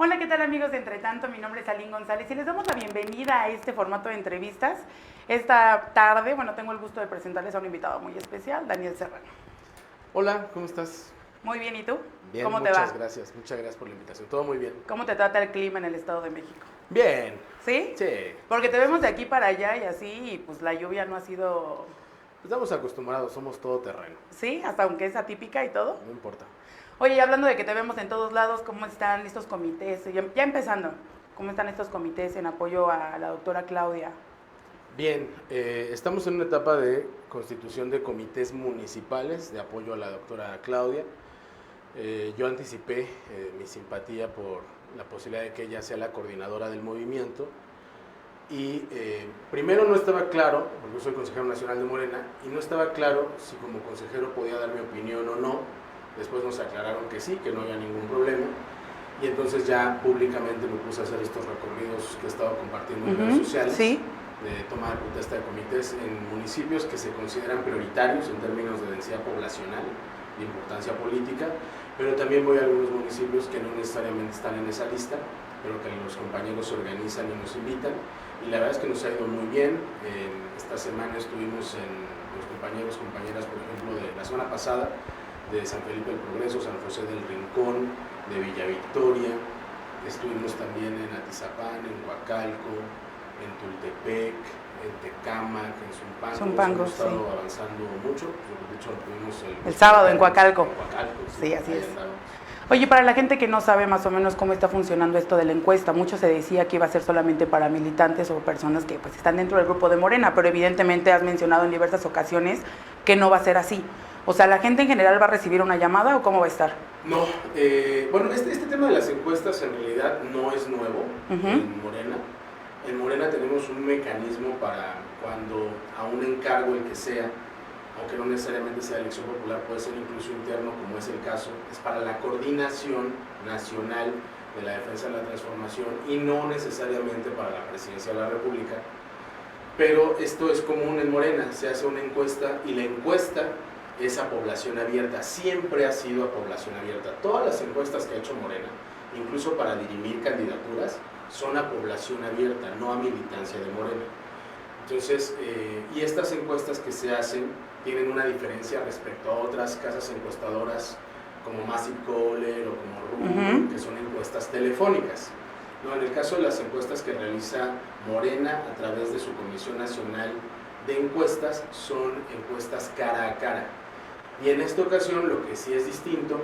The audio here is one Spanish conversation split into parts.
Hola, ¿qué tal amigos de Entretanto? Mi nombre es Aline González y les damos la bienvenida a este formato de entrevistas. Esta tarde, tengo el gusto de presentarles a un invitado muy especial, Daniel Serrano. Hola, ¿cómo estás? Muy bien, ¿y tú? Bien, ¿Cómo te va? muchas gracias por la invitación, todo muy bien. ¿Cómo te trata el clima en el Estado de México? Bien. ¿Sí? Sí. Porque te vemos de aquí para allá y así, y pues la lluvia no ha sido... Estamos acostumbrados, somos todo terreno. ¿Sí? Hasta aunque es atípica y todo. No importa. Oye, y hablando de que te vemos en todos lados, ¿cómo están estos comités? Ya empezando, ¿cómo están estos comités en apoyo a la doctora Claudia? Bien, estamos en una etapa de constitución de comités municipales de apoyo a la doctora Claudia. Yo anticipé mi simpatía por la posibilidad de que ella sea la coordinadora del movimiento. Y primero no estaba claro, porque yo soy consejero nacional de Morena, y no estaba claro si como consejero podía dar mi opinión o no. Después nos aclararon que sí, que no había ningún problema. Y entonces ya públicamente me puse a hacer estos recorridos que he estado compartiendo en redes sociales. Sí. De toma de protesta de comités en municipios que se consideran prioritarios en términos de densidad poblacional, de importancia política, pero también voy a algunos municipios que no necesariamente están en esa lista, pero que los compañeros se organizan y nos invitan. Y la verdad es que nos ha ido muy bien. Esta semana estuvimos en los compañeras, por ejemplo, de la semana pasada, de San Felipe del Progreso, San José del Rincón, de Villa Victoria. Estuvimos también en Atizapán, en Coacalco, en Tultepec, en Tecámac, en Zumpango. Hemos estado avanzando mucho. De hecho, tuvimos el sábado en Coacalco. Sí, así es. Oye, para la gente que no sabe más o menos cómo está funcionando esto de la encuesta, mucho se decía que iba a ser solamente para militantes o personas que pues están dentro del grupo de Morena, pero evidentemente has mencionado en diversas ocasiones que no va a ser así. O sea, ¿la gente en general va a recibir una llamada o cómo va a estar? No, este tema de las encuestas en realidad no es nuevo en Morena. En Morena tenemos un mecanismo para cuando a un encargo, el que sea, aunque no necesariamente sea elección popular, puede ser incluso interno, como es el caso, es para la coordinación nacional de la defensa de la transformación y no necesariamente para la presidencia de la República. Pero esto es común en Morena, se hace una encuesta y la encuesta es a población abierta, siempre ha sido a población abierta. Todas las encuestas que ha hecho Morena, incluso para dirimir candidaturas, son a población abierta, no a militancia de Morena. Entonces, y estas encuestas que se hacen tienen una diferencia respecto a otras casas encuestadoras como Massive Caller o como Rubio, que son encuestas telefónicas. No, en el caso de las encuestas que realiza Morena a través de su Comisión Nacional de Encuestas, son encuestas cara a cara. Y en esta ocasión lo que sí es distinto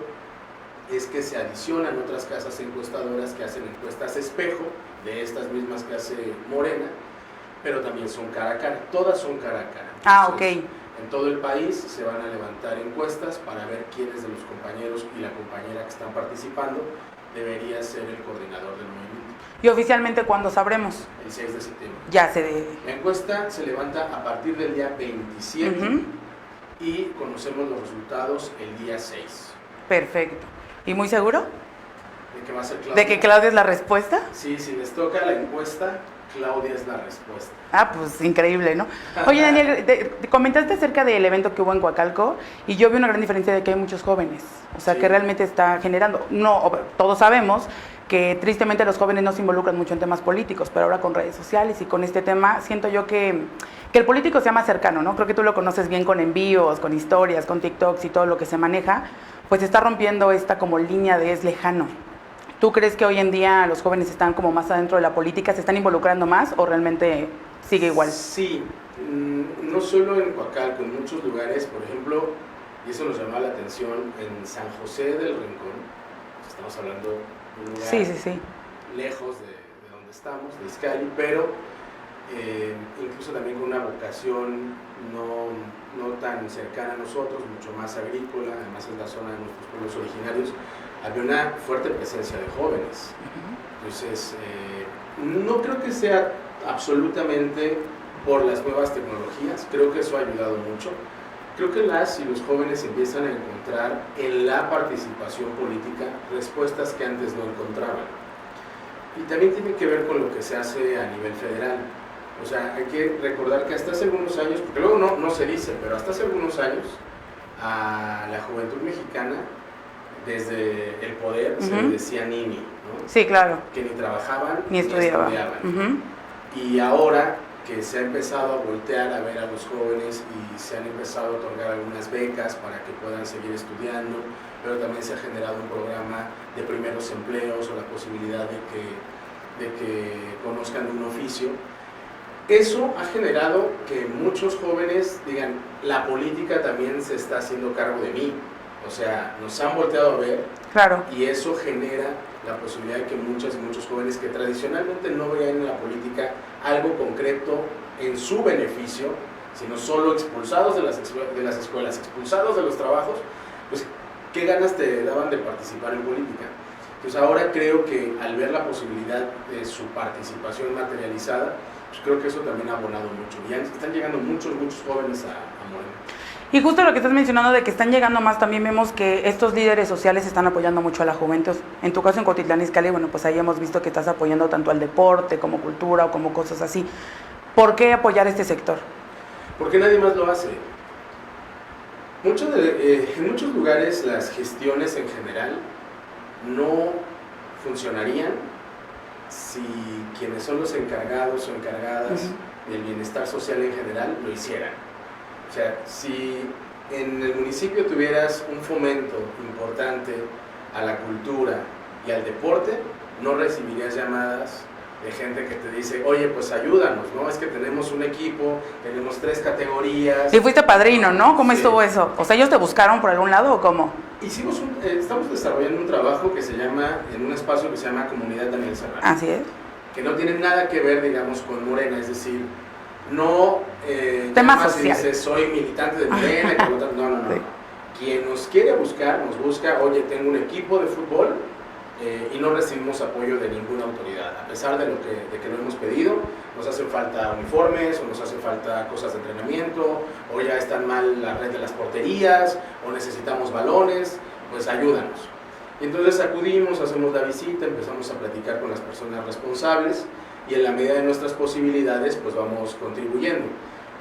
es que se adicionan otras casas encuestadoras que hacen encuestas espejo de estas mismas que hace Morena, pero también son cara a cara, todas son cara a cara. Entonces, en todo el país se van a levantar encuestas para ver quiénes de los compañeros y la compañera que están participando debería ser el coordinador del movimiento. ¿Y oficialmente cuándo sabremos? El 6 de septiembre. La encuesta se levanta a partir del día 27 y conocemos los resultados el día 6. Perfecto. ¿Y muy seguro? ¿De que va a ser Claudia? ¿De que Claudia es la respuesta? Sí, si les toca la encuesta, Claudia es la respuesta. Ah, pues increíble, ¿no? Oye, Daniel, te comentaste acerca del evento que hubo en Coacalco y yo vi una gran diferencia de que hay muchos jóvenes, o sea, que realmente está generando, no, todos sabemos que tristemente los jóvenes no se involucran mucho en temas políticos, pero ahora con redes sociales y con este tema siento yo que el político sea más cercano, ¿no? Creo que tú lo conoces bien con envíos, con historias, con TikToks y todo lo que se maneja, pues está rompiendo esta como línea de es lejano. ¿Tú crees que hoy en día los jóvenes están como más adentro de la política, se están involucrando más o realmente sigue igual? Sí, no solo en Coacalco, en muchos lugares, por ejemplo, y eso nos llamó la atención, en San José del Rincón, estamos hablando de un lugar lejos de donde estamos, de Izcalli, pero incluso también con una vocación no tan cercana a nosotros, mucho más agrícola, además es la zona de nuestros pueblos originarios, había una fuerte presencia de jóvenes. Entonces, no creo que sea absolutamente por las nuevas tecnologías, creo que eso ha ayudado mucho. Creo que las y los jóvenes empiezan a encontrar en la participación política respuestas que antes no encontraban. Y también tiene que ver con lo que se hace a nivel federal. O sea, hay que recordar que hasta hace algunos años, porque luego no se dice, pero hasta hace algunos años, a la juventud mexicana desde el poder se les decía nini, ¿no? Sí, claro. Que ni trabajaban Ni estudiaban. Y ahora que se ha empezado a voltear a ver a los jóvenes y se han empezado a otorgar algunas becas para que puedan seguir estudiando, pero también se ha generado un programa de primeros empleos o la posibilidad de que conozcan un oficio. Eso ha generado que muchos jóvenes digan, la política también se está haciendo cargo de mí. O sea, nos han volteado a ver, claro. Y eso genera la posibilidad de que muchas y muchos jóvenes que tradicionalmente no veían en la política algo concreto en su beneficio, sino solo expulsados de las escuelas, expulsados de los trabajos, pues qué ganas te daban de participar en política. Entonces ahora creo que al ver la posibilidad de su participación materializada, pues creo que eso también ha abonado mucho. Ya están llegando muchos jóvenes a Morena. Y justo lo que estás mencionando de que están llegando más, también vemos que estos líderes sociales están apoyando mucho a la juventud. En tu caso en Cuautitlán Izcalli, bueno, pues ahí hemos visto que estás apoyando tanto al deporte como cultura o como cosas así. ¿Por qué apoyar este sector? Porque nadie más lo hace. En muchos lugares las gestiones en general no funcionarían si quienes son los encargados o encargadas del bienestar social en general lo hicieran. O sea, si en el municipio tuvieras un fomento importante a la cultura y al deporte, no recibirías llamadas de gente que te dice, oye, pues ayúdanos, ¿no? Es que tenemos un equipo, tenemos 3 categorías. Y fuiste padrino, ¿no? ¿Cómo Sí. estuvo eso? O sea, ¿ellos te buscaron por algún lado o cómo? Estamos desarrollando un trabajo que se llama, en un espacio que se llama Comunidad Daniel Serrano. Así es. Que no tiene nada que ver, digamos, con Morena, es decir, no tema llamas social. y dices, soy militante de Morena, y por lo tanto, no. Sí. Quien nos quiere buscar, nos busca, oye, tengo un equipo de fútbol y no recibimos apoyo de ninguna autoridad, a pesar de que lo hemos pedido. Nos hacen falta uniformes, o nos hacen falta cosas de entrenamiento, o ya están mal la red de las porterías, o necesitamos balones, pues ayúdanos. Y entonces acudimos, hacemos la visita, empezamos a platicar con las personas responsables y en la medida de nuestras posibilidades pues vamos contribuyendo.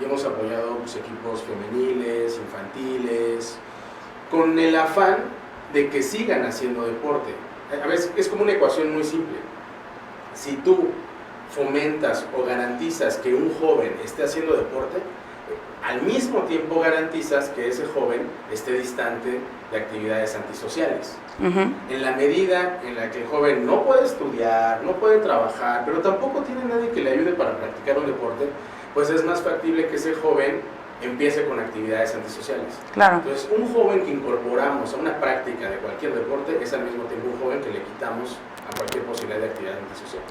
Y hemos apoyado pues, equipos femeniles, infantiles, con el afán de que sigan haciendo deporte. A veces es como una ecuación muy simple. Si tú fomentas o garantizas que un joven esté haciendo deporte, al mismo tiempo garantizas que ese joven esté distante de actividades antisociales. En la medida en la que el joven no puede estudiar, no puede trabajar, pero tampoco tiene nadie que le ayude para practicar un deporte, pues es más factible que ese joven empiece con actividades antisociales. Claro. Entonces, un joven que incorporamos a una práctica de cualquier deporte es al mismo tiempo un joven que le quitamos a cualquier posibilidad de actividad antisocial.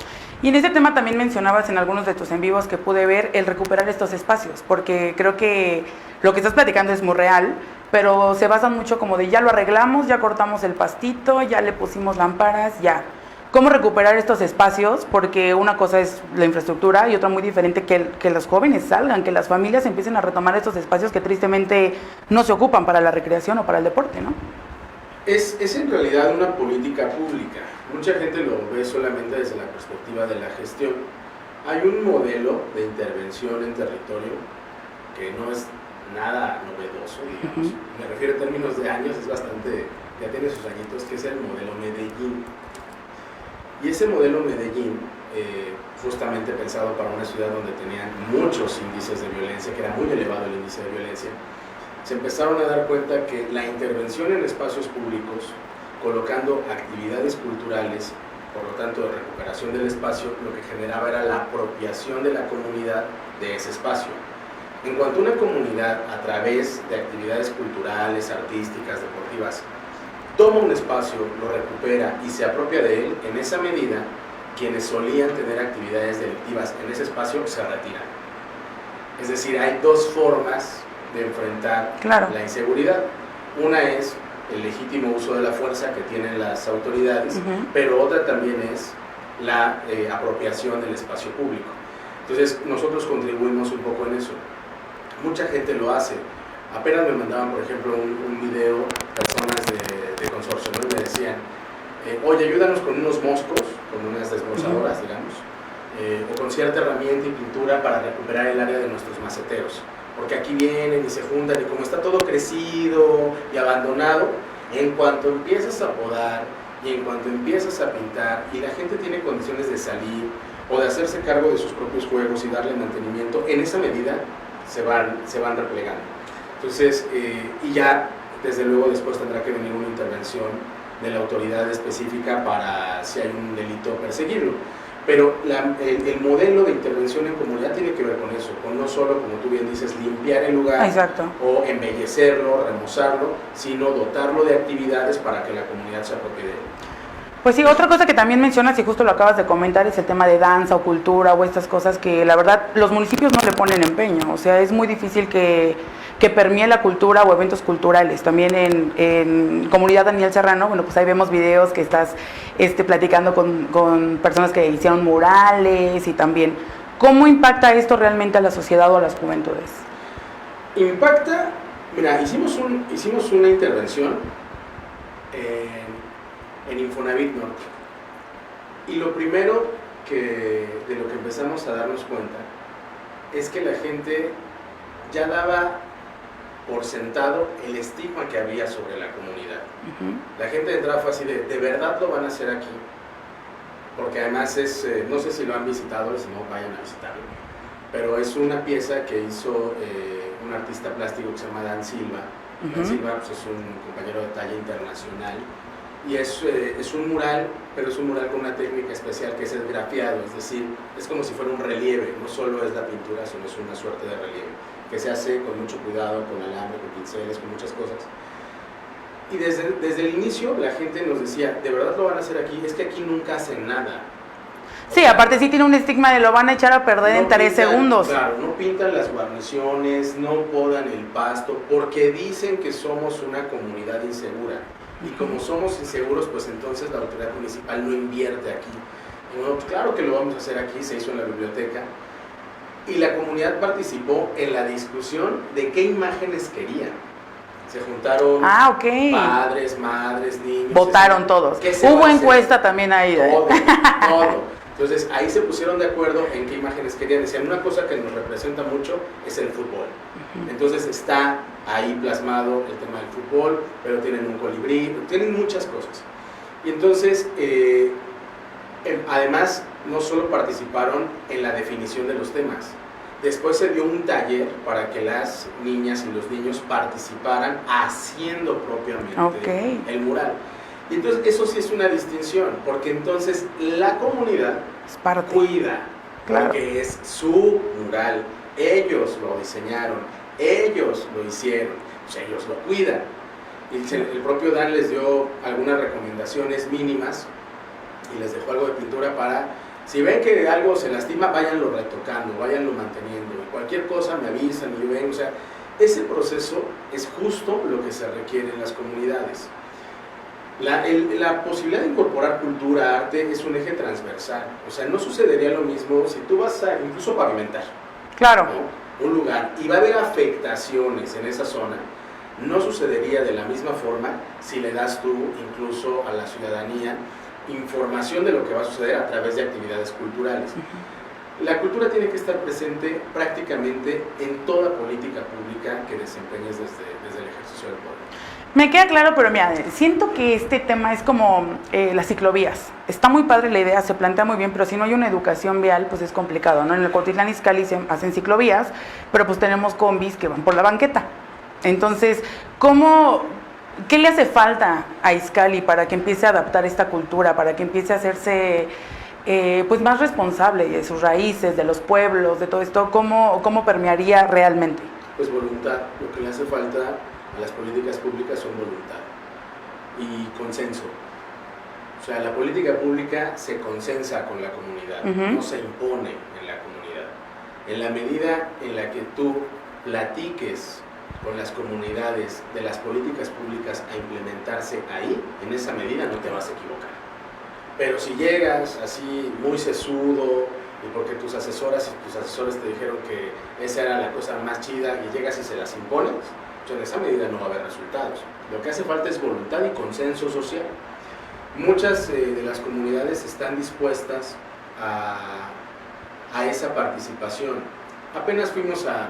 Y en este tema también mencionabas en algunos de tus en vivos que pude ver el recuperar estos espacios, porque creo que lo que estás platicando es muy real, pero se basan mucho como de ya lo arreglamos, ya cortamos el pastito, ya le pusimos lámparas, ya. ¿Cómo recuperar estos espacios? Porque una cosa es la infraestructura y otra muy diferente que los jóvenes salgan, que las familias empiecen a retomar estos espacios que tristemente no se ocupan para la recreación o para el deporte, ¿no? Es en realidad una política pública. Mucha gente lo ve solamente desde la perspectiva de la gestión. Hay un modelo de intervención en territorio que no es nada novedoso, digamos. Me refiero en términos de años, es bastante, ya tiene sus añitos, que es el modelo Medellín. Y ese modelo Medellín, justamente pensado para una ciudad donde tenían muchos índices de violencia, que era muy elevado el índice de violencia, se empezaron a dar cuenta que la intervención en espacios públicos, colocando actividades culturales, por lo tanto de recuperación del espacio, lo que generaba era la apropiación de la comunidad de ese espacio. En cuanto a una comunidad, a través de actividades culturales, artísticas, deportivas, toma un espacio, lo recupera y se apropia de él, en esa medida, quienes solían tener actividades delictivas en ese espacio se retiran. Es decir, hay dos formas de enfrentar la inseguridad. Una es el legítimo uso de la fuerza que tienen las autoridades, pero otra también es la apropiación del espacio público. Entonces, nosotros contribuimos un poco en eso. Mucha gente lo hace. Apenas me mandaban, por ejemplo, un video, personas de consorcio, ¿no? Y me decían, oye, ayúdanos con unos moscos, con unas desbrozadores, digamos, o con cierta herramienta y pintura para recuperar el área de nuestros maceteros. Porque aquí vienen y se juntan y como está todo crecido y abandonado, En cuanto empiezas a podar y en cuanto empiezas a pintar y la gente tiene condiciones de salir o de hacerse cargo de sus propios juegos y darle mantenimiento, en esa medida se van replegando. Entonces, y ya desde luego después tendrá que venir una intervención de la autoridad específica para, si hay un delito, perseguirlo. Pero el modelo de intervención en comunidad tiene que ver con eso, con no solo, como tú bien dices, limpiar el lugar. Exacto. O embellecerlo, remozarlo, sino dotarlo de actividades para que la comunidad se apropie de él. Pues sí, otra cosa que también mencionas, y justo lo acabas de comentar, es el tema de danza o cultura o estas cosas que la verdad los municipios no le ponen empeño. O sea, es muy difícil que permee la cultura o eventos culturales. También en Comunidad Daniel Serrano, bueno, pues ahí vemos videos que estás platicando con personas que hicieron murales y también. ¿Cómo impacta esto realmente a la sociedad o a las juventudes? Impacta, mira, hicimos una intervención en Infonavit Norte. Y lo primero de lo que empezamos a darnos cuenta es que la gente ya daba por sentado el estigma que había sobre la comunidad. La gente de entrada fue así de verdad lo van a hacer aquí, porque además es, no sé si lo han visitado, si no vayan a visitarlo, pero es una pieza que hizo un artista plástico que se llama Dan Silva. Dan Silva pues, es un compañero de talla internacional y es un mural, pero es un mural con una técnica especial que es el grafiado, es decir, es como si fuera un relieve, no solo es la pintura, sino es una suerte de relieve que se hace con mucho cuidado, con alambre, con pinceles, con muchas cosas. Y desde el inicio la gente nos decía, ¿de verdad lo van a hacer aquí? Es que aquí nunca hacen nada. Sí, aparte sí tiene un estigma de lo van a echar a perder en 3 segundos. Claro, no pintan las guarniciones, no podan el pasto, porque dicen que somos una comunidad insegura. Y como somos inseguros, pues entonces la autoridad municipal no invierte aquí. Y bueno, pues claro que lo vamos a hacer aquí, se hizo en la biblioteca. Y la comunidad participó en la discusión de qué imágenes querían. Se juntaron padres, madres, niños. Votaron todos. Hubo encuesta también ahí. Todo. Entonces ahí se pusieron de acuerdo en qué imágenes querían. Decían, una cosa que nos representa mucho es el fútbol. Entonces está ahí plasmado el tema del fútbol, pero tienen un colibrí, tienen muchas cosas. Y entonces, además, no solo participaron en la definición de los temas, después se dio un taller para que las niñas y los niños participaran haciendo propiamente el mural. Y entonces eso sí es una distinción, porque entonces la comunidad cuida, porque es su mural, ellos lo diseñaron, ellos lo hicieron, pues ellos lo cuidan. Y el propio Dan les dio algunas recomendaciones mínimas y les dejó algo de pintura para, si ven que algo se lastima, váyanlo retocando, váyanlo manteniendo, y cualquier cosa me avisan y yo ven, o sea, ese proceso es justo lo que se requiere en las comunidades. La posibilidad de incorporar cultura, arte, es un eje transversal. O sea, no sucedería lo mismo si tú vas a incluso pavimentar, ¿no?, un lugar y va a haber afectaciones en esa zona. No sucedería de la misma forma si le das tú incluso a la ciudadanía información de lo que va a suceder a través de actividades culturales. La cultura tiene que estar presente prácticamente en toda política pública que desempeñes desde el ejercicio del poder. Me queda claro, pero mira, siento que este tema es como las ciclovías. Está muy padre la idea, se plantea muy bien, pero si no hay una educación vial, pues es complicado, ¿no? En el Cuautitlán Izcalli se hacen ciclovías, pero pues tenemos combis que van por la banqueta. Entonces, ¿qué le hace falta a Izcalli para que empiece a adaptar esta cultura, para que empiece a hacerse pues más responsable de sus raíces, de los pueblos, de todo esto? ¿Cómo permearía realmente? Pues voluntad. Lo que le hace falta a las políticas públicas son voluntad y consenso. O sea, la política pública se consensa con la comunidad, no se impone en la comunidad. En la medida en la que tú platiques con las comunidades de las políticas públicas a implementarse ahí, en esa medida no te vas a equivocar. Pero si llegas así muy sesudo y porque tus asesoras y tus asesores te dijeron que esa era la cosa más chida y llegas y se las impones, pues en esa medida no va a haber resultados. Lo que hace falta es voluntad y consenso social. Muchas de las comunidades están dispuestas a esa participación. Apenas fuimos a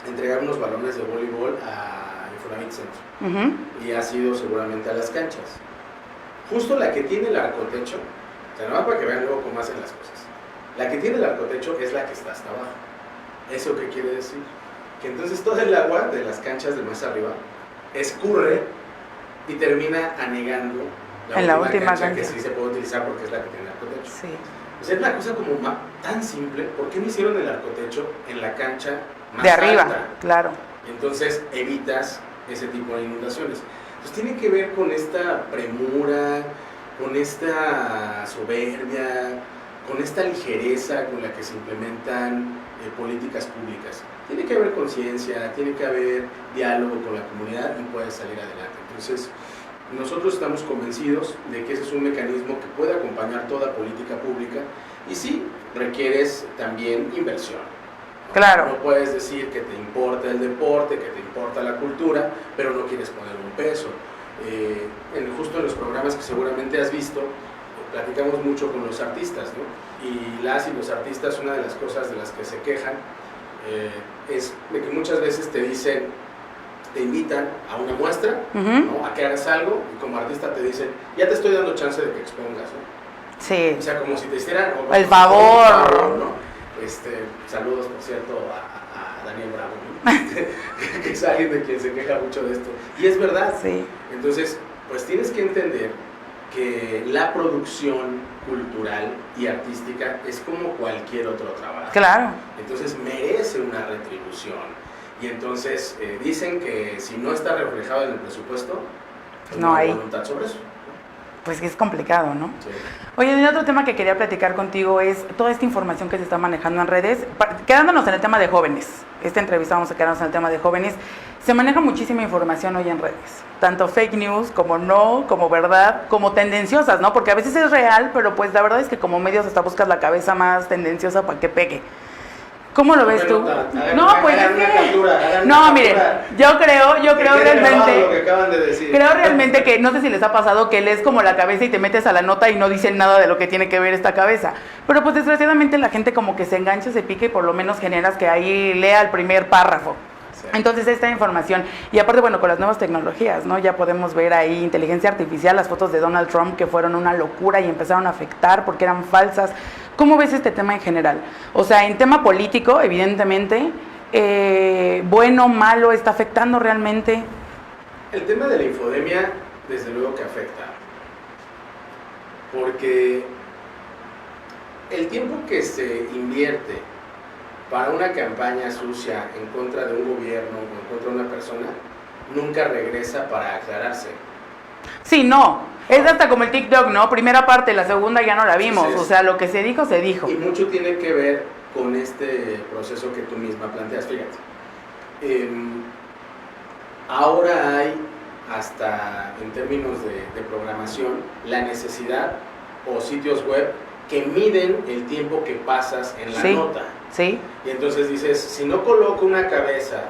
entregar unos balones de voleibol a Infonavit Centro. Ujú. Y has ido seguramente a las canchas. Justo la que tiene el arcotecho, o sea, nomás para que vean luego cómo hacen las cosas. La que tiene el arcotecho es la que está hasta abajo. ¿Eso qué quiere decir? Que entonces todo el agua de las canchas de más arriba escurre y termina anegando en la última cancha que sí se puede utilizar porque es la que tiene el arcotecho. Sí. O sea, es una cosa como tan simple. ¿Por qué no hicieron el arcotecho en la cancha más De arriba, alta? claro. Entonces evitas ese tipo de inundaciones. Pues tiene que ver con esta premura, con esta soberbia, con esta ligereza con la que se implementan políticas públicas. Tiene que haber conciencia, tiene que haber diálogo con la comunidad y puedes salir adelante. Entonces, nosotros estamos convencidos de que ese es un mecanismo que puede acompañar toda política pública y sí, requieres también inversión. Claro. No puedes decir que te importa el deporte, que te importa la cultura, pero no quieres poner un peso. Justo en los programas que seguramente has visto, platicamos mucho con los artistas, ¿no? Y los artistas, una de las cosas de las que se quejan es de que muchas veces te dicen, te invitan a una muestra, ¿no? A que hagas algo, y como artista te dicen, ya te estoy dando chance de que expongas, ¿no? Sí. O sea, como si te hicieran el favor, ¿no? Saludos, por cierto, a Daniel Bravo, ¿no? que es alguien de quien se queja mucho de esto. Y es verdad. Sí. Entonces, pues tienes que entender que la producción cultural y artística es como cualquier otro trabajo. Claro. Entonces merece una retribución. Y entonces dicen que si no está reflejado en el presupuesto, pues no hay voluntad sobre eso. Pues es complicado, ¿no? Sí. Oye, el otro tema que quería platicar contigo es toda esta información que se está manejando en redes, quedándonos en el tema de jóvenes. Esta entrevista vamos a quedarnos en el tema de jóvenes. Se maneja muchísima información hoy en redes, tanto fake news como no, como verdad, como tendenciosas, ¿no? Porque a veces es real, pero pues la verdad es que como medios hasta buscas la cabeza más tendenciosa para que pegue. ¿Cómo lo ves tú? No, pues es que... No, miren, yo creo realmente... Creo realmente que, no sé si les ha pasado que lees como la cabeza y te metes a la nota y no dicen nada de lo que tiene que ver esta cabeza. Pero pues desgraciadamente la gente como que se engancha, se pica y por lo menos generas que ahí lea el primer párrafo. Entonces esta información, y aparte bueno, con las nuevas tecnologías, ¿no? Ya podemos ver ahí inteligencia artificial, las fotos de Donald Trump que fueron una locura y empezaron a afectar porque eran falsas. ¿Cómo ves este tema en general? O sea, en tema político, evidentemente, bueno, malo, ¿está afectando realmente? El tema de la infodemia, desde luego que afecta, porque el tiempo que se invierte para una campaña sucia en contra de un gobierno o en contra de una persona, nunca regresa para aclararse. Sí, no, es hasta como el TikTok, ¿no? Primera parte, la segunda ya no la vimos, o sea, lo que se dijo, se dijo. Y mucho tiene que ver con este proceso que tú misma planteas, fíjate. Ahora hay, hasta en términos de programación, la necesidad o sitios web que miden el tiempo que pasas en la nota. Sí. Y entonces dices, si no coloco una cabeza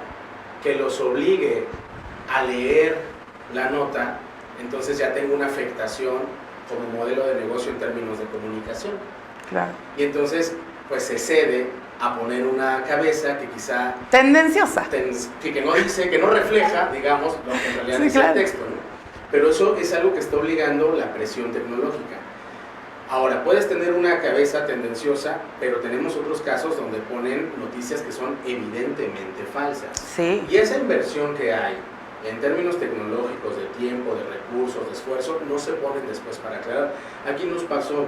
que los obligue a leer la nota, entonces ya tengo una afectación como modelo de negocio en términos de comunicación. Claro. Y entonces, pues se cede a poner una cabeza que quizá... tendenciosa. Que no dice, que no refleja, digamos, lo que en realidad dice el texto, ¿no? Pero eso es algo que está obligando la presión tecnológica. Ahora, puedes tener una cabeza tendenciosa, pero tenemos otros casos donde ponen noticias que son evidentemente falsas. Sí. Y esa inversión que hay en términos tecnológicos, de tiempo, de recursos, de esfuerzo, no se ponen después para aclarar. Aquí nos pasó,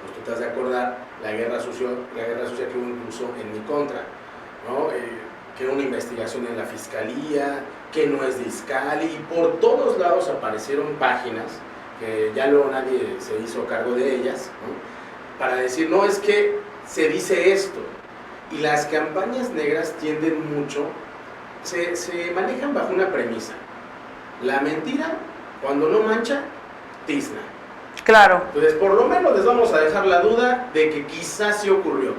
pues tú te has de acordar, la guerra sucia que hubo incluso en mi contra, ¿no? Que una investigación en la fiscalía, que no es discal, y por todos lados aparecieron páginas que ya luego nadie se hizo cargo de ellas, ¿no? Para decir, no, es que se dice esto. Y las campañas negras tienden mucho, se manejan bajo una premisa. La mentira, cuando no mancha, tizna. Claro. Entonces, por lo menos les vamos a dejar la duda de que quizás sí ocurrió.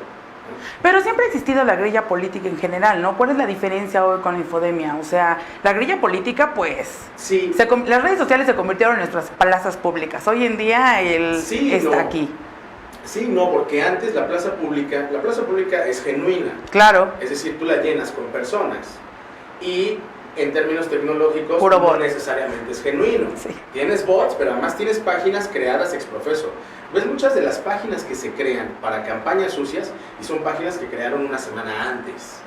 Pero siempre ha existido la grilla política en general, ¿no? ¿Cuál es la diferencia hoy con la infodemia? O sea, la grilla política, pues... Sí. Las redes sociales se convirtieron en nuestras plazas públicas. Hoy en día está aquí. Sí, no, porque antes la plaza pública es genuina. Claro. Es decir, tú la llenas con personas. Y en términos tecnológicos, Puro no bot. necesariamente es genuino. Sí. Tienes bots, pero además tienes páginas creadas ex profeso. Ves muchas de las páginas que se crean para campañas sucias y son páginas que crearon una semana antes.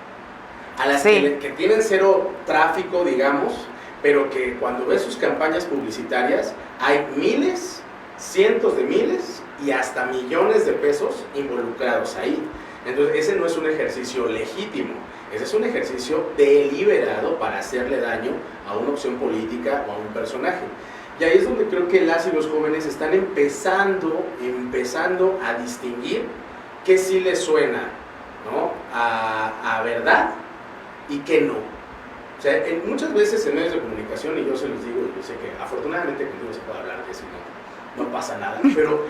A las Sí. que tienen cero tráfico, digamos, pero que cuando ves sus campañas publicitarias hay miles, cientos de miles y hasta millones de pesos involucrados ahí. Entonces ese no es un ejercicio legítimo, ese es un ejercicio deliberado para hacerle daño a una opción política o a un personaje. Y ahí es donde creo que las y los jóvenes están empezando a distinguir qué sí les suena, ¿no?, a verdad y qué no. O sea, muchas veces en medios de comunicación, y yo se los digo, y yo sé que afortunadamente contigo se puede hablar de eso, no pasa nada, pero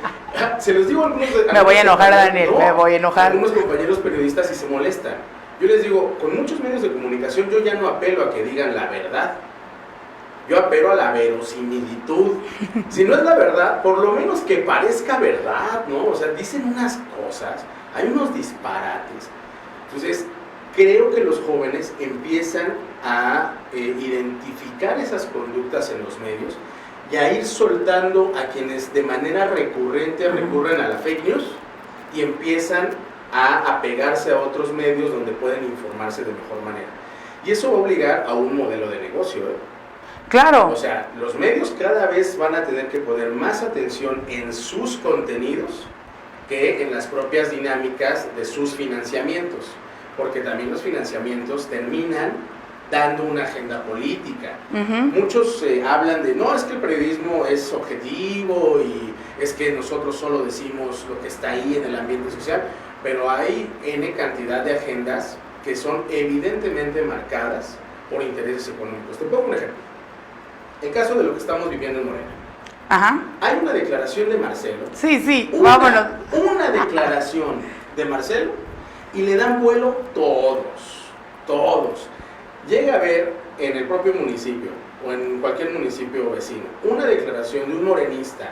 se los digo a algunos... Me voy a enojar, Daniel, me voy a enojar. Algunos compañeros periodistas y se molestan. Yo les digo, con muchos medios de comunicación yo ya no apelo a que digan la verdad. Yo apelo a la verosimilitud. Si no es la verdad, por lo menos que parezca verdad, ¿no? O sea, dicen unas cosas, hay unos disparates. Entonces, creo que los jóvenes empiezan a identificar esas conductas en los medios y a ir soltando a quienes de manera recurrente recurren a la fake news y empiezan a apegarse a otros medios donde pueden informarse de mejor manera. Y eso va a obligar a un modelo de negocio, ¿eh? Claro. O sea, los medios cada vez van a tener que poner más atención en sus contenidos que en las propias dinámicas de sus financiamientos, porque también los financiamientos terminan dando una agenda política. Muchos hablan de, no, es que el periodismo es objetivo y es que nosotros solo decimos lo que está ahí en el ambiente social, pero hay N cantidad de agendas que son evidentemente marcadas por intereses económicos. Te pongo un ejemplo. El caso de lo que estamos viviendo en Morena. Ajá. Hay una declaración de Marcelo. Sí, vámonos. Una declaración de Marcelo y le dan vuelo todos. Llega a ver en el propio municipio o en cualquier municipio vecino una declaración de un morenista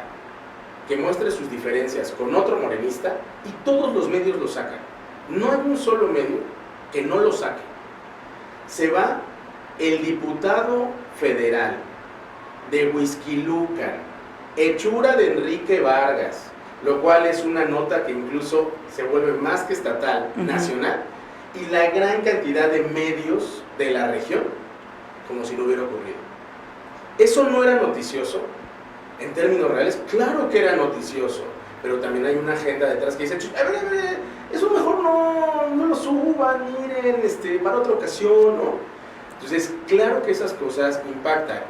que muestre sus diferencias con otro morenista y todos los medios lo sacan. No hay un solo medio que no lo saque. Se va el diputado federal de Huixquilucan, hechura de Enrique Vargas, lo cual es una nota que incluso se vuelve más que estatal, nacional, y la gran cantidad de medios de la región, como si no hubiera ocurrido. ¿Eso no era noticioso? En términos reales, claro que era noticioso, pero también hay una agenda detrás que dice, a ver, eso mejor no lo suban, miren, para otra ocasión, ¿no? Entonces, claro que esas cosas impactan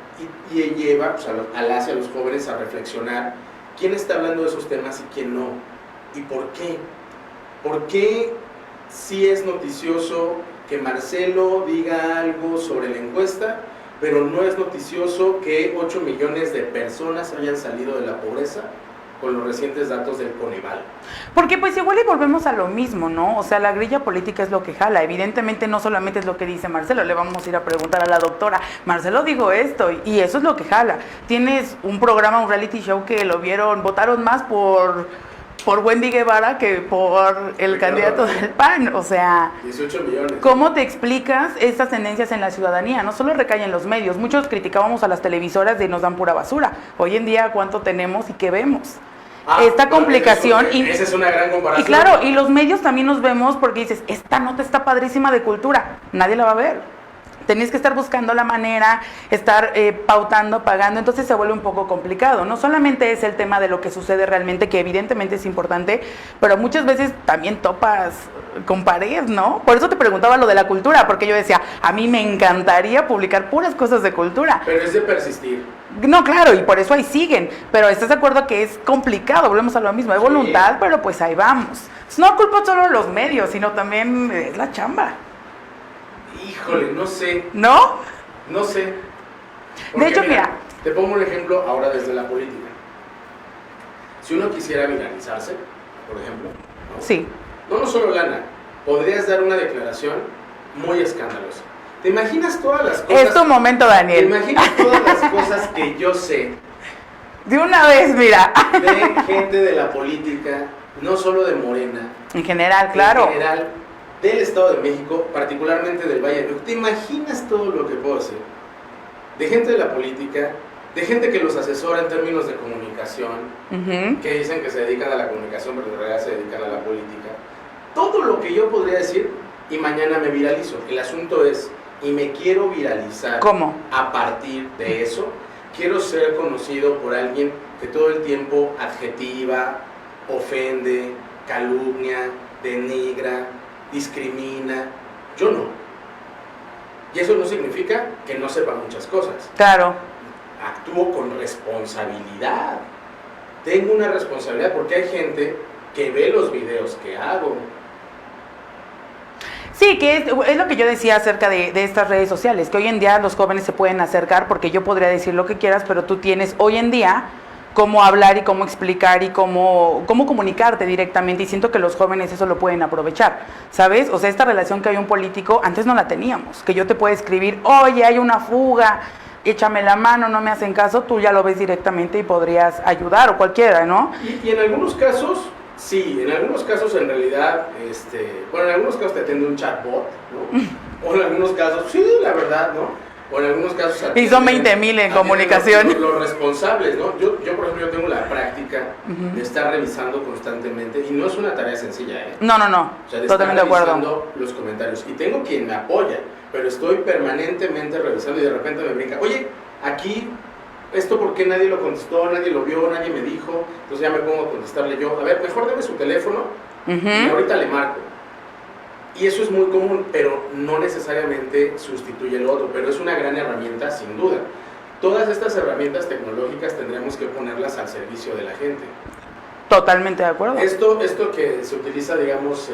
y lleva pues, a los jóvenes a reflexionar quién está hablando de esos temas y quién no, y por qué. ¿Por qué sí es noticioso que Marcelo diga algo sobre la encuesta, pero no es noticioso que 8 millones de personas hayan salido de la pobreza con los recientes datos del Coneval? Porque pues igual y volvemos a lo mismo, ¿no? O sea, la grilla política es lo que jala. Evidentemente no solamente es lo que dice Marcelo, le vamos a ir a preguntar a la doctora, Marcelo dijo esto, y eso es lo que jala. Tienes un programa, un reality show que lo votaron más por Wendy Guevara que por el candidato del PAN, o sea... 18 millones. ¿Cómo te explicas estas tendencias en la ciudadanía? No solo recaen en los medios, muchos criticábamos a las televisoras de nos dan pura basura. Hoy en día, ¿cuánto tenemos y qué vemos? Esta complicación... Esa es una gran comparación. Y claro, y los medios también nos vemos porque dices, esta nota está padrísima de cultura, nadie la va a ver. Tenías que estar buscando la manera, estar pautando, pagando, entonces se vuelve un poco complicado. No solamente es el tema de lo que sucede realmente, que evidentemente es importante, pero muchas veces también topas con pared, ¿no? Por eso te preguntaba lo de la cultura, porque yo decía, a mí me encantaría publicar puras cosas de cultura. Pero es de persistir. No, claro, y por eso ahí siguen, pero ¿estás de acuerdo que es complicado? Volvemos a lo mismo, hay voluntad, pero pues ahí vamos. No culpo solo los medios, sino también es la chamba. Híjole, no sé. ¿No? No sé. Porque, de hecho, mira. Te pongo un ejemplo ahora desde la política. Si uno quisiera viralizarse, por ejemplo, ¿no? Sí. No solo lana, podrías dar una declaración muy escandalosa. ¿Te imaginas todas las cosas? Es tu momento, Daniel. ¿Te imaginas todas las cosas que yo sé? De una vez, mira. De gente de la política, no solo de Morena. En general, claro. En general, del Estado de México, particularmente del Valle de México. ¿Te imaginas todo lo que puedo decir? De gente de la política, de gente que los asesora en términos de comunicación, que dicen que se dedican a la comunicación, pero en realidad se dedican a la política. Todo lo que yo podría decir y mañana me viralizo. El asunto es, y me quiero viralizar. ¿Cómo? A partir de eso, quiero ser conocido por alguien que todo el tiempo adjetiva, ofende, calumnia, denigra, discrimina. Yo no. Y eso no significa que no sepa muchas cosas. Claro. Actúo con responsabilidad. Tengo una responsabilidad porque hay gente que ve los videos que hago. Sí, que es lo que yo decía acerca de estas redes sociales, que hoy en día los jóvenes se pueden acercar, porque yo podría decir lo que quieras, pero tú tienes hoy en día cómo hablar y cómo explicar y cómo comunicarte directamente, y siento que los jóvenes eso lo pueden aprovechar, ¿sabes? O sea, esta relación que hay un político, antes no la teníamos, que yo te puedo escribir, oye, hay una fuga, échame la mano, no me hacen caso, tú ya lo ves directamente y podrías ayudar, o cualquiera, ¿no? Y en algunos casos, sí, en algunos casos en realidad, bueno, en algunos casos te atiende un chatbot, ¿no? O en algunos casos, sí, la verdad, ¿no? O en algunos casos... Y son 20,000 en comunicación. Los responsables, ¿no? Yo, por ejemplo, yo tengo la práctica de estar revisando constantemente, y no es una tarea sencilla, ¿eh? No, o sea, de totalmente de estar acuerdo. revisando los comentarios. Y tengo quien me apoya, pero estoy permanentemente revisando y de repente me brinca, oye, aquí, esto por qué nadie lo contestó, nadie lo vio, nadie me dijo, entonces ya me pongo a contestarle yo, a ver, mejor deme su teléfono y ahorita le marco. Y eso es muy común, pero no necesariamente sustituye lo otro, pero es una gran herramienta sin duda. Todas estas herramientas tecnológicas tendríamos que ponerlas al servicio de la gente. Totalmente de acuerdo. Esto que se utiliza, digamos,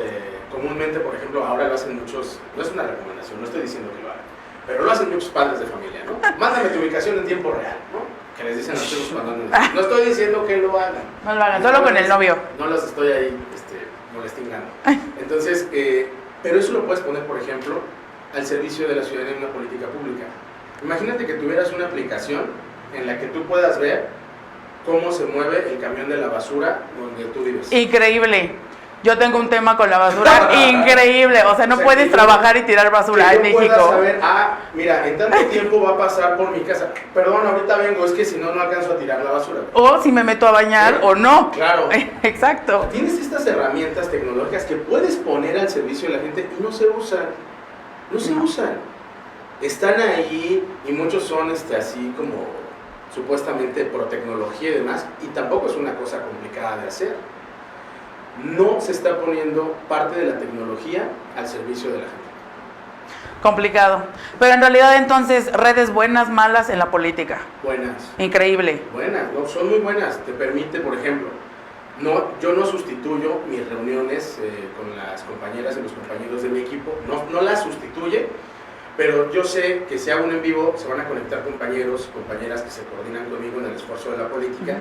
comúnmente, por ejemplo, ahora lo hacen muchos, no es una recomendación, no estoy diciendo que lo hagan, pero lo hacen muchos padres de familia, ¿no? Mándame tu ubicación en tiempo real, ¿no? Que les dicen a los hijos cuando andan. No estoy diciendo que lo hagan. No lo hagan, solo con el novio. No los estoy ahí molestingando. Entonces, pero eso lo puedes poner, por ejemplo, al servicio de la ciudadanía en una política pública. Imagínate que tuvieras una aplicación en la que tú puedas ver cómo se mueve el camión de la basura donde tú vives. Increíble. Yo tengo un tema con la basura increíble. O sea, no puedes trabajar y tirar basura en México. Saber, mira, en tanto tiempo va a pasar por mi casa. Perdón, ahorita vengo, es que si no, no alcanzo a tirar la basura. O si me meto a bañar o no. Claro. Exacto. Tienes estas herramientas tecnológicas que puedes poner al servicio de la gente y no se usan. No se usan. Están ahí y muchos son así como supuestamente pro tecnología y demás, y tampoco es una cosa complicada de hacer. No se está poniendo parte de la tecnología al servicio de la gente. Complicado. Pero en realidad entonces, redes buenas, malas en la política. Buenas. Increíble. Buenas, no, son muy buenas. Te permite, por ejemplo, yo no sustituyo mis reuniones con las compañeras y los compañeros de mi equipo, no las sustituye, pero yo sé que si hago un en vivo se van a conectar compañeros, compañeras que se coordinan conmigo en el esfuerzo de la política,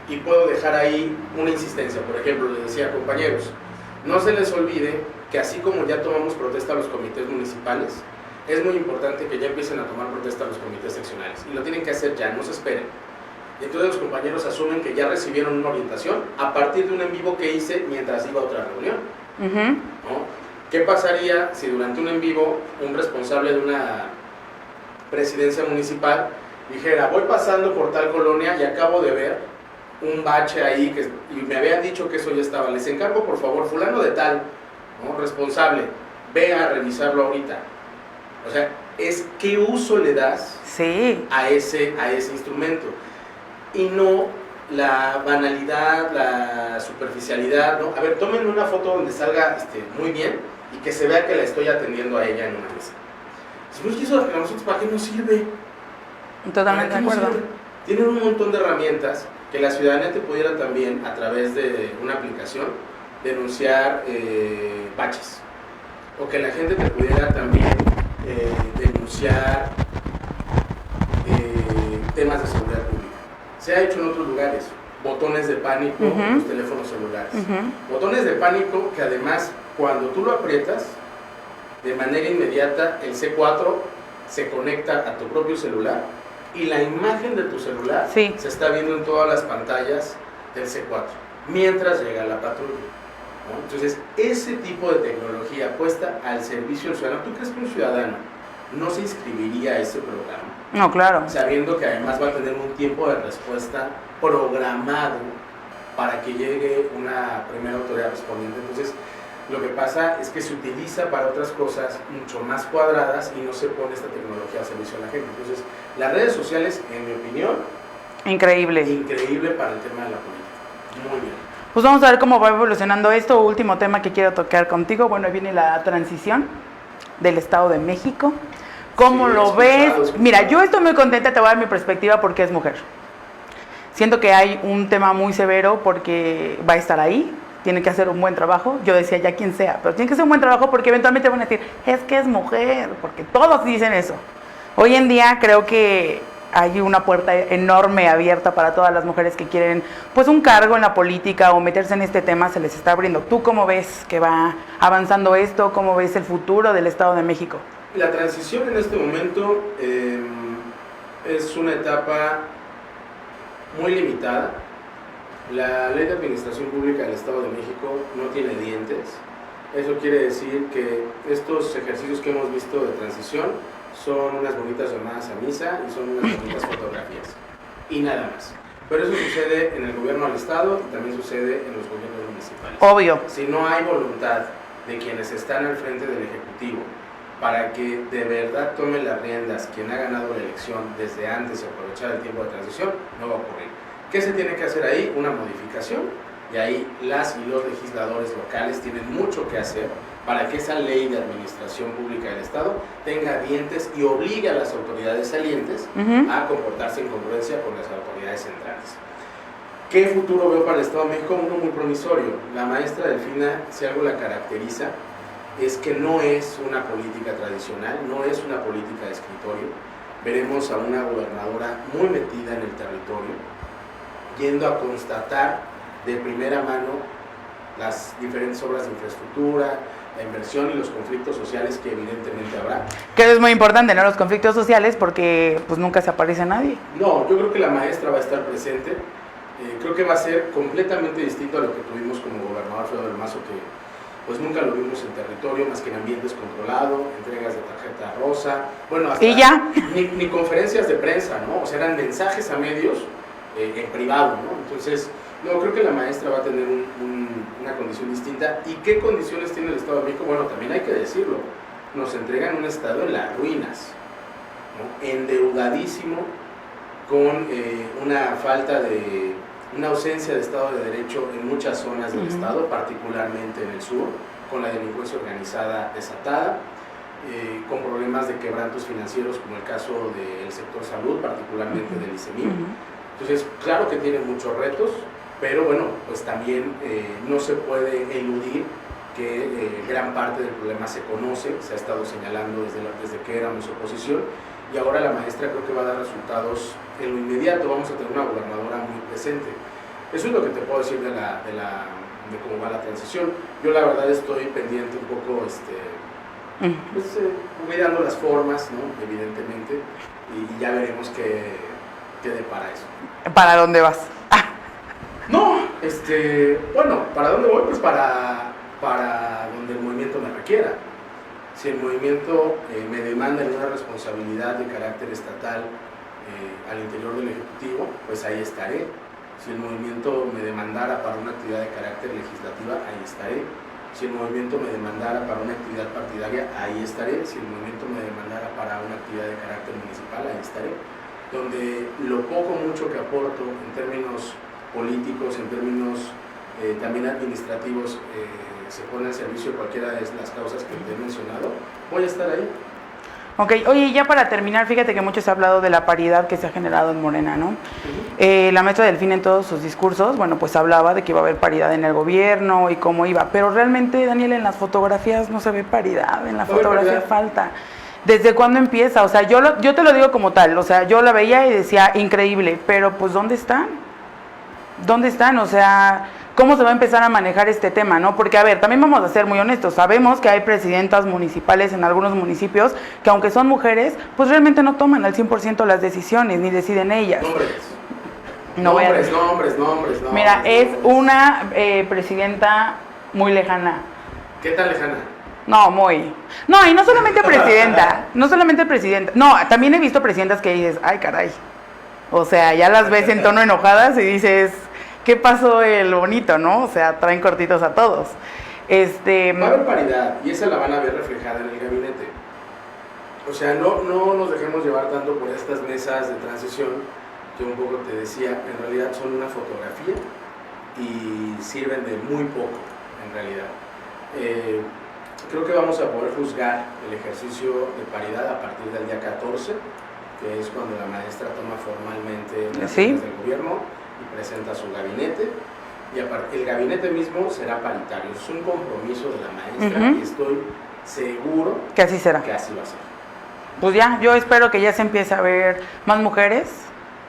y puedo dejar ahí una insistencia. Por ejemplo, les decía, compañeros, no se les olvide que así como ya tomamos protesta a los comités municipales, es muy importante que ya empiecen a tomar protesta a los comités seccionales, y lo tienen que hacer ya, no se esperen. Y entonces los compañeros asumen que ya recibieron una orientación a partir de un en vivo que hice mientras iba a otra reunión. ¿No? ¿Qué pasaría si durante un en vivo un responsable de una presidencia municipal dijera, voy pasando por tal colonia y acabo de ver un bache ahí y me habían dicho que eso ya estaba, les encargo por favor, fulano de tal, ¿no? Responsable, ve a revisarlo ahorita? O sea, es qué uso le das a ese instrumento, y no la banalidad, la superficialidad, ¿no? A ver, tómenme una foto donde salga muy bien y que se vea que la estoy atendiendo a ella en una mesa. Si eso a nosotros, ¿para qué nos sirve? Totalmente de acuerdo. Tienen un montón de herramientas que la ciudadanía te pudiera también, a través de una aplicación, denunciar baches, o que la gente te pudiera también denunciar temas de seguridad pública. Se ha hecho en otros lugares, botones de pánico en los teléfonos celulares. Botones de pánico que además, cuando tú lo aprietas, de manera inmediata el C4 se conecta a tu propio celular y la imagen de tu celular se está viendo en todas las pantallas del C4, mientras llega la patrulla. ¿no? Entonces, ese tipo de tecnología puesta al servicio del ciudadano, ¿tú crees que un ciudadano no se inscribiría a ese programa? No, claro. Sabiendo que además va a tener un tiempo de respuesta programado para que llegue una primera autoridad respondiente. Entonces, lo que pasa es que se utiliza para otras cosas mucho más cuadradas y no se pone esta tecnología al servicio de la gente. Entonces, las redes sociales, en mi opinión, increíble para el tema de la política. Muy bien. Pues vamos a ver cómo va evolucionando esto. Último tema que quiero tocar contigo. Bueno, viene la transición del Estado de México. ¿Cómo lo ves? Mira, yo estoy muy contenta, te voy a dar mi perspectiva porque es mujer. Siento que hay un tema muy severo porque va a estar ahí, tiene que hacer un buen trabajo. Yo decía ya quien sea, pero tiene que hacer un buen trabajo porque eventualmente van a decir, es que es mujer, porque todos dicen eso. Hoy en día creo que hay una puerta enorme abierta para todas las mujeres que quieren pues un cargo en la política o meterse en este tema, se les está abriendo. ¿Tú cómo ves que va avanzando esto? ¿Cómo ves el futuro del Estado de México? La transición en este momento es una etapa muy limitada. La Ley de Administración Pública del Estado de México no tiene dientes. Eso quiere decir que estos ejercicios que hemos visto de transición son unas bonitas llamadas a misa y son unas bonitas fotografías y nada más. Pero eso sucede en el gobierno del Estado y también sucede en los gobiernos municipales. Obvio. Si no hay voluntad de quienes están al frente del Ejecutivo para que de verdad tome las riendas quien ha ganado la elección desde antes y aprovechar el tiempo de transición, no va a ocurrir. ¿Qué se tiene que hacer ahí? Una modificación, y ahí las y los legisladores locales tienen mucho que hacer para que esa ley de administración pública del Estado tenga dientes y obligue a las autoridades salientes a comportarse en congruencia con las autoridades centrales. ¿Qué futuro veo para el Estado de México? Uno muy promisorio. La maestra Delfina, si algo la caracteriza, es que no es una política tradicional, no es una política de escritorio. Veremos a una gobernadora muy metida en el territorio, yendo a constatar de primera mano las diferentes obras de infraestructura, la inversión y los conflictos sociales que evidentemente habrá. Que es muy importante, ¿no? Los conflictos sociales, porque pues nunca se aparece nadie. No, yo creo que la maestra va a estar presente. Creo que va a ser completamente distinto a lo que tuvimos como gobernador Alfredo del Mazo, que pues nunca lo vimos en territorio, más que en ambientes controlados, entregas de tarjeta rosa, bueno, hasta ¿y ya? Ni conferencias de prensa, ¿no? O sea, eran mensajes a medios en privado, ¿no? Entonces, no, creo que la maestra va a tener una condición distinta. ¿Y qué condiciones tiene el Estado de México? Bueno, también hay que decirlo, nos entregan un Estado en las ruinas, ¿no? Endeudadísimo, con una ausencia de Estado de Derecho en muchas zonas del Estado, particularmente en el sur, con la delincuencia organizada desatada, con problemas de quebrantos financieros, como el caso del sector salud, particularmente del ICEMIM. Entonces, claro que tiene muchos retos, pero bueno, pues también no se puede eludir que gran parte del problema se conoce, se ha estado señalando desde que éramos oposición, y ahora la maestra creo que va a dar resultados en lo inmediato. Vamos a tener una gobernadora muy presente. Eso es lo que te puedo decir de cómo va la transición. Yo la verdad estoy pendiente un poco, cuidando las formas, ¿no? Evidentemente, y ya veremos qué depara eso. ¿Para dónde vas? No, bueno, ¿para dónde voy? Pues para donde el movimiento me requiera. Si el movimiento me demanda una responsabilidad de carácter estatal al interior del Ejecutivo, pues ahí estaré. Si el movimiento me demandara para una actividad de carácter legislativa, ahí estaré. Si el movimiento me demandara para una actividad partidaria, ahí estaré. Si el movimiento me demandara para una actividad de carácter municipal, ahí estaré. Donde lo poco mucho que aporto en términos políticos, en términos también administrativos, se pone al servicio de cualquiera de las causas que te he mencionado, voy a estar ahí. Ok, oye, ya para terminar, fíjate que mucho se ha hablado de la paridad que se ha generado en Morena, ¿no? La maestra Delfina en todos sus discursos, bueno, pues hablaba de que iba a haber paridad en el gobierno y cómo iba, pero realmente, Daniel, en las fotografías no se ve paridad, en la fotografía falta. ¿Desde cuándo empieza? O sea, yo te lo digo como tal, o sea, yo la veía y decía, increíble, pero pues ¿dónde están? ¿Dónde están? O sea, ¿cómo se va a empezar a manejar este tema, no? Porque, a ver, también vamos a ser muy honestos, sabemos que hay presidentas municipales en algunos municipios que, aunque son mujeres, pues realmente no toman al 100% las decisiones, ni deciden ellas. Nombres. Mira, es una presidenta muy lejana. ¿Qué tan lejana? No, muy. No, y no solamente presidenta, no solamente presidenta. No, también he visto presidentas que dices, ay, caray. O sea, ya las ves en tono enojadas y dices, ¿qué pasó el bonito, no? O sea, traen cortitos a todos. Va a haber paridad y esa la van a ver reflejada en el gabinete. O sea, no nos dejemos llevar tanto por estas mesas de transición que un poco te decía, en realidad son una fotografía y sirven de muy poco, en realidad. Creo que vamos a poder juzgar el ejercicio de paridad a partir del día 14, que es cuando la maestra toma formalmente las riendas del gobierno y presenta su gabinete. Y el gabinete mismo será paritario. Es un compromiso de la maestra y estoy seguro que así será. Que así va a ser. Pues ya, yo espero que ya se empiece a ver más mujeres.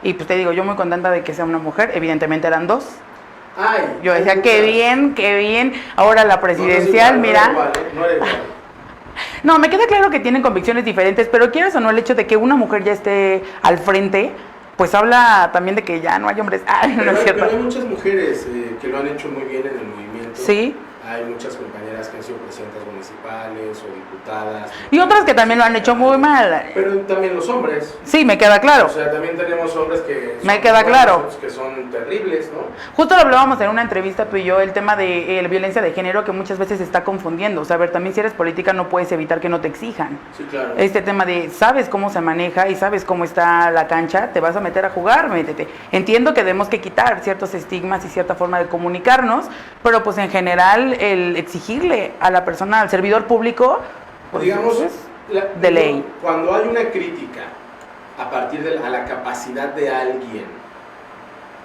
Y pues te digo, yo muy contenta de que sea una mujer. Evidentemente eran dos. Ay, yo decía, qué bien. Ahora la presidencial, no mira. No era igual. No, me queda claro que tienen convicciones diferentes, pero quieres o no, el hecho de que una mujer ya esté al frente, pues habla también de que ya no hay hombres. No es cierto. Pero hay muchas mujeres que lo han hecho muy bien en el movimiento. Sí. Hay muchas compañeras que han sido presidentas municipales o diputadas. Y otras que también lo han hecho muy mal. Pero también los hombres. Sí, me queda claro. O sea, también tenemos hombres que me queda claro. Que son terribles, ¿no? Justo lo hablábamos en una entrevista tú y yo, el tema de la violencia de género, que muchas veces se está confundiendo. O sea, a ver, también si eres política no puedes evitar que no te exijan. Sí, claro. Este tema de, sabes cómo se maneja y sabes cómo está la cancha, te vas a meter a jugar, métete. Entiendo que debemos que quitar ciertos estigmas y cierta forma de comunicarnos, pero pues en general el exigirle a la persona, al servidor público, pues, digamos, de ley. Cuando hay una crítica a partir de a la capacidad de alguien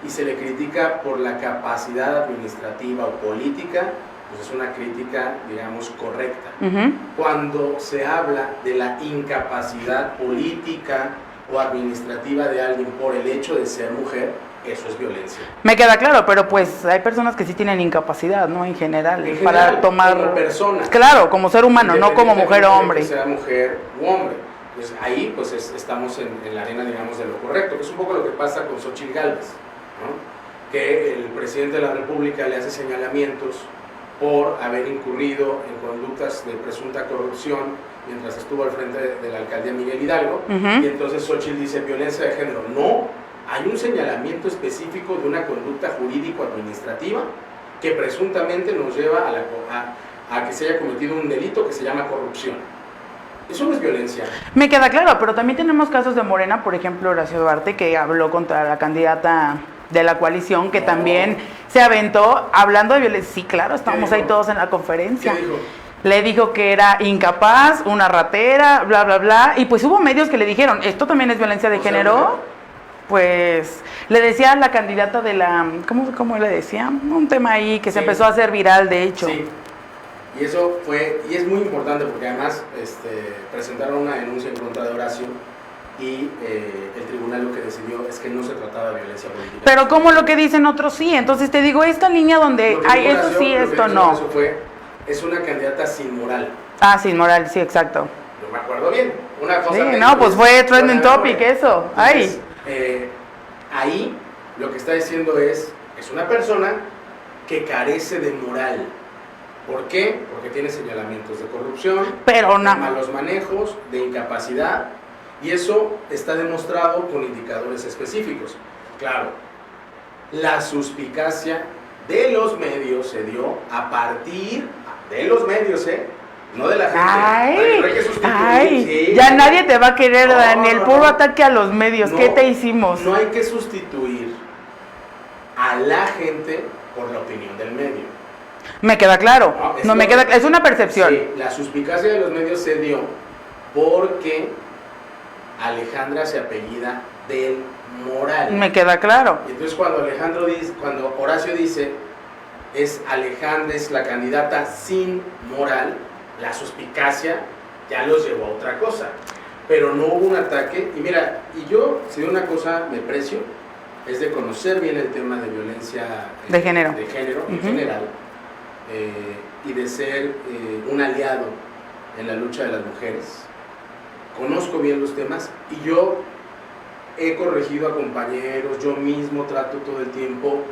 y se le critica por la capacidad administrativa o política, pues es una crítica, digamos, correcta. Cuando se habla de la incapacidad política o administrativa de alguien por el hecho de ser mujer, eso es violencia. Me queda claro, pero pues hay personas que sí tienen incapacidad, ¿no? En general para tomar... Como persona. Claro, como ser humano, no como mujer o hombre. Que sea mujer u hombre. Entonces ahí pues estamos en la arena, digamos, de lo correcto, que es un poco lo que pasa con Xóchitl Gálvez, ¿no? Que el presidente de la República le hace señalamientos por haber incurrido en conductas de presunta corrupción mientras estuvo al frente de la alcaldía Miguel Hidalgo, y entonces Xóchitl dice violencia de género. No, hay un señalamiento específico de una conducta jurídico-administrativa que presuntamente nos lleva a que se haya cometido un delito que se llama corrupción. Eso no es violencia. Me queda claro, pero también tenemos casos de Morena, por ejemplo, Horacio Duarte, que habló contra la candidata de la coalición, que también se aventó hablando de violencia. Sí, claro, estábamos ahí todos en la conferencia. ¿Qué dijo? Le dijo que era incapaz, una ratera, bla, bla, bla. Y pues hubo medios que le dijeron, ¿esto también es violencia de género? Pues le decía a la candidata de la... ¿Cómo le decía? Un tema ahí que se empezó a hacer viral, de hecho. Sí. Y eso fue, y es muy importante porque además presentaron una denuncia en contra de Horacio y el tribunal lo que decidió es que no se trataba de violencia política. Pero como lo que dicen otros sí, entonces te digo, esta línea donde hay esto sí, esto no. Eso es una candidata sin moral. Ah, sin moral, sí, exacto. No me acuerdo bien. Una cosa sí, no, pues fue trending topic eso. Entonces, ahí lo que está diciendo es una persona que carece de moral. ¿Por qué? Porque tiene señalamientos de corrupción, de malos manejos, de incapacidad, y eso está demostrado con indicadores específicos. Claro, la suspicacia de los medios se dio a partir de los medios, no de la gente. Ay, ya nadie te va a querer, Daniel, puro ataque a los medios. ¿Qué te hicimos? No hay que sustituir a la gente por la opinión del medio. Me queda claro, es una percepción. Sí, la suspicacia de los medios se dio porque Alejandra se apellida del Moral. Me queda claro. Y entonces cuando Horacio dice Alejandra es la candidata sin moral, la suspicacia ya los llevó a otra cosa. Pero no hubo un ataque. Y mira, yo, si de una cosa me precio, es de conocer bien el tema de violencia de género en general. Y de ser un aliado en la lucha de las mujeres. Conozco bien los temas y yo he corregido a compañeros, yo mismo trato todo el tiempo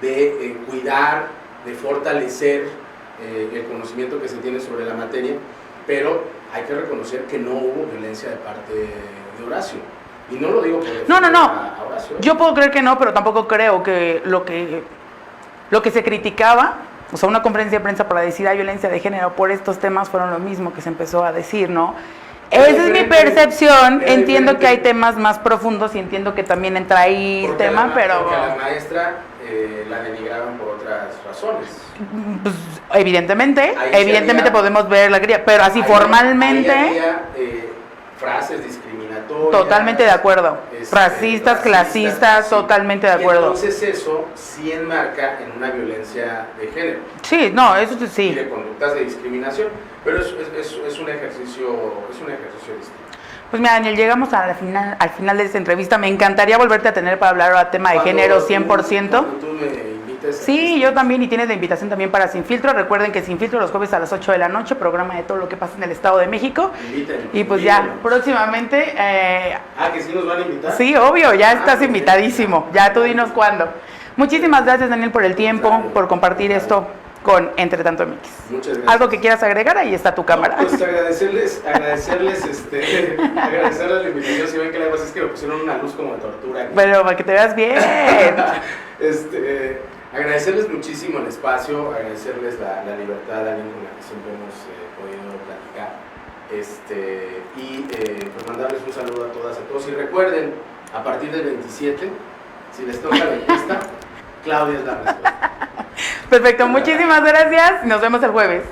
de cuidar, de fortalecer el conocimiento que se tiene sobre la materia, pero hay que reconocer que no hubo violencia de parte de Horacio. Y no lo digo por No. a Horacio. Yo puedo creer que no, pero tampoco creo que lo que se criticaba, o sea, una conferencia de prensa para decir hay violencia de género por estos temas fueron lo mismo que se empezó a decir, ¿no? Esa es mi percepción, entiendo que hay temas más profundos y entiendo que también entra ahí el tema, pero... Porque a la maestra la denigraban por otras razones. Pues, evidentemente había, podemos ver la cría, pero así formalmente... Ahí había frases discriminatorias. Totalmente de acuerdo. Racistas, clasistas, sí. totalmente de acuerdo. Y entonces eso sí enmarca en una violencia de género. Sí, no, eso sí. Y de conductas de discriminación. Pero es un ejercicio distinto. Pues mira, Daniel, llegamos al final de esta entrevista. Me encantaría volverte a tener para hablar a tema de género 100%. Cuando tú me invites. Sí, yo también, y tienes la invitación también para Sin Filtro. Recuerden que Sin Filtro los jueves a las 8 de la noche, programa de todo lo que pasa en el Estado de México. Y pues ya, próximamente... que sí nos van a invitar. Sí, obvio, ya estás invitadísimo. Ya tú dinos cuándo. Muchísimas gracias, Daniel, por el tiempo, por compartir esto con Entre Tanto MX. Muchas gracias. ¿Algo que quieras agregar? Ahí está tu cámara. Pues agradecerles la invitación. Si ven que la verdad es que me pusieron una luz como de tortura aquí. Pero para que te veas bien. Agradecerles muchísimo el espacio, agradecerles la libertad, alguien con la que siempre hemos podido platicar. Pues mandarles un saludo a todas, a todos. Y recuerden, a partir del 27, si les toca la encuesta, Claudia es la respuesta. Perfecto, muchísimas gracias. Nos vemos el jueves.